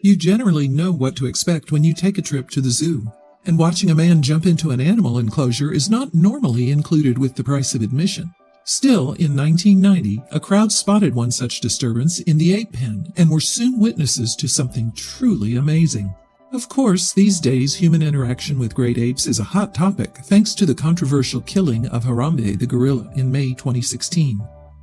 You generally know what to expect when you take a trip to the zoo, and watching a man jump into an animal enclosure is not normally included with the price of admission. Still, in 1990, a crowd spotted one such disturbance in the ape pen and were soon witnesses to something truly amazing. Of course, these days human interaction with great apes is a hot topic thanks to the controversial killing of Harambe the gorilla in May 2016.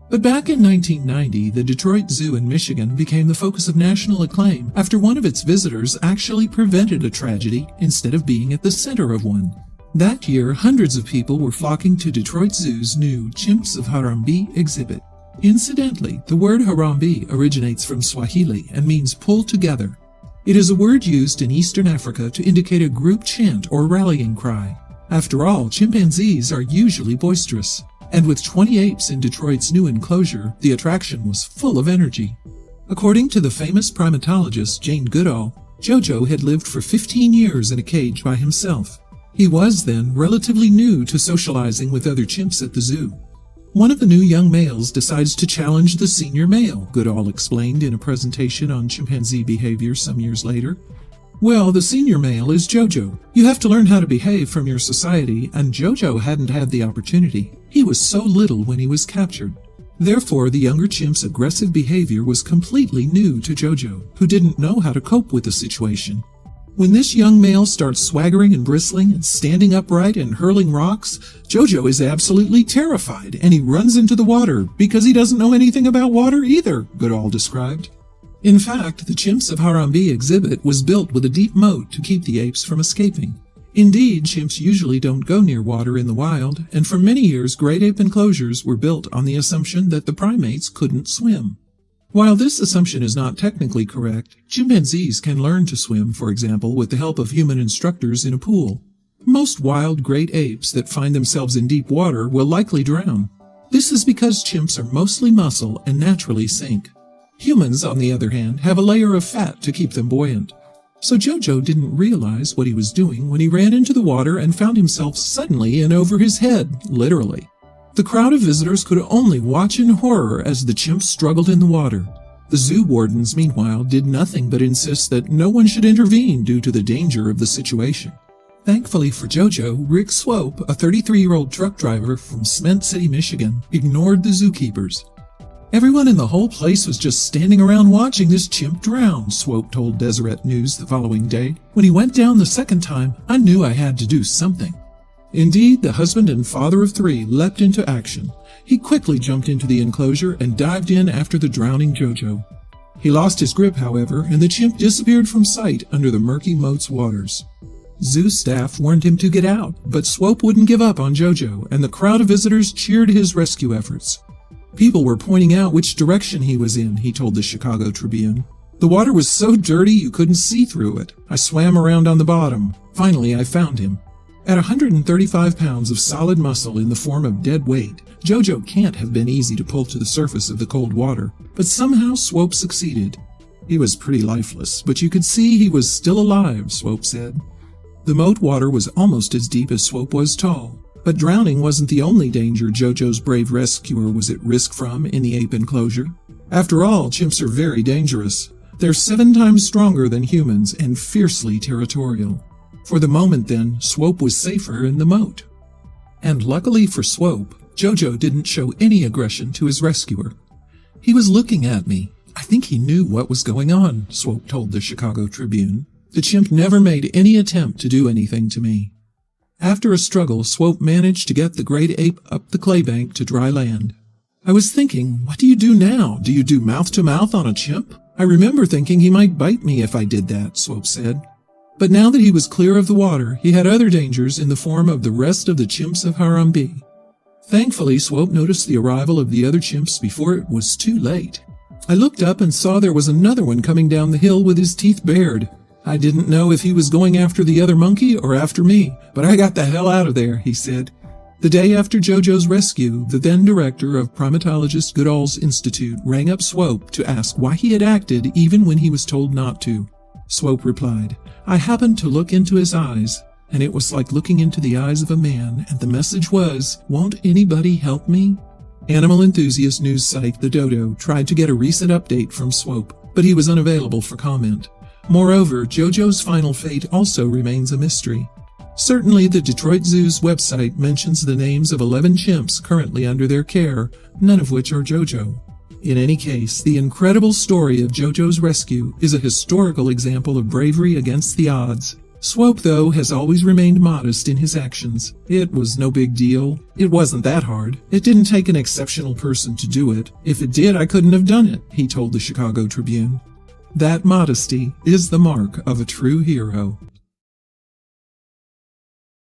But back in 1990, the Detroit Zoo in Michigan became the focus of national acclaim after one of its visitors actually prevented a tragedy instead of being at the center of one. That year, hundreds of people were flocking to Detroit Zoo's new Chimps of Harambe exhibit. Incidentally, the word Harambe originates from Swahili and means pull together. It is a word used in Eastern Africa to indicate a group chant or rallying cry. After all, chimpanzees are usually boisterous. And with 20 apes in Detroit's new enclosure, the attraction was full of energy. According to the famous primatologist Jane Goodall, Jojo had lived for 15 years in a cage by himself. He was then relatively new to socializing with other chimps at the zoo. One of the new young males decides to challenge the senior male, Goodall explained in a presentation on chimpanzee behavior some years later. Well, the senior male is Jojo. You have to learn how to behave from your society, and Jojo hadn't had the opportunity. He was so little when he was captured. Therefore, the younger chimp's aggressive behavior was completely new to Jojo, who didn't know how to cope with the situation. When this young male starts swaggering and bristling and standing upright and hurling rocks, Jojo is absolutely terrified, and he runs into the water because he doesn't know anything about water either, Goodall described. In fact, the Chimps of Harambe exhibit was built with a deep moat to keep the apes from escaping. Indeed, chimps usually don't go near water in the wild, and for many years great ape enclosures were built on the assumption that the primates couldn't swim. While this assumption is not technically correct, chimpanzees can learn to swim, for example, with the help of human instructors in a pool. Most wild great apes that find themselves in deep water will likely drown. This is because chimps are mostly muscle and naturally sink. Humans, on the other hand, have a layer of fat to keep them buoyant. So Jojo didn't realize what he was doing when he ran into the water and found himself suddenly in over his head, literally. The crowd of visitors could only watch in horror as the chimp struggled in the water. The zoo wardens, meanwhile, did nothing but insist that no one should intervene due to the danger of the situation. Thankfully for Jojo, Rick Swope, a 33-year-old truck driver from Cement City, Michigan, ignored the zookeepers. Everyone in the whole place was just standing around watching this chimp drown, Swope told Deseret News the following day. When he went down the second time, I knew I had to do something. Indeed, the husband and father of 3 leapt into action. He quickly jumped into the enclosure and dived in after the drowning Jojo. He lost his grip, however, and the chimp disappeared from sight under the murky moat's waters. Zoo staff warned him to get out, but Swope wouldn't give up on Jojo, and the crowd of visitors cheered his rescue efforts. People were pointing out which direction he was in, he told the Chicago Tribune. The water was so dirty you couldn't see through it. I swam around on the bottom. Finally, I found him. At 135 pounds of solid muscle in the form of dead weight, Jojo can't have been easy to pull to the surface of the cold water, but somehow Swope succeeded. He was pretty lifeless, but you could see he was still alive, Swope said. The moat water was almost as deep as Swope was tall. But drowning wasn't the only danger Jojo's brave rescuer was at risk from in the ape enclosure. After all, chimps are very dangerous. They're 7 times stronger than humans and fiercely territorial. For the moment, then, Swope was safer in the moat. And luckily for Swope, Jojo didn't show any aggression to his rescuer. He was looking at me. I think he knew what was going on, Swope told the Chicago Tribune. The chimp never made any attempt to do anything to me. After a struggle, Swope managed to get the great ape up the claybank to dry land. I was thinking, what do you do now? Do you do mouth-to-mouth on a chimp? I remember thinking he might bite me if I did that, Swope said. But now that he was clear of the water, he had other dangers in the form of the rest of the Chimps of Harambe. Thankfully, Swope noticed the arrival of the other chimps before it was too late. I looked up and saw there was another one coming down the hill with his teeth bared. I didn't know if he was going after the other monkey or after me, but I got the hell out of there, he said. The day after Jojo's rescue, the then director of Primatologist Goodall's Institute rang up Swope to ask why he had acted even when he was told not to. Swope replied, I happened to look into his eyes, and it was like looking into the eyes of a man, and the message was, won't anybody help me? Animal enthusiast news site The Dodo tried to get a recent update from Swope, but he was unavailable for comment. Moreover, JoJo's final fate also remains a mystery. Certainly, the Detroit Zoo's website mentions the names of 11 chimps currently under their care, none of which are JoJo. In any case, the incredible story of JoJo's rescue is a historical example of bravery against the odds. Swope, though, has always remained modest in his actions. It was no big deal. It wasn't that hard. It didn't take an exceptional person to do it. If it did, I couldn't have done it, he told the Chicago Tribune. That modesty is the mark of a true hero.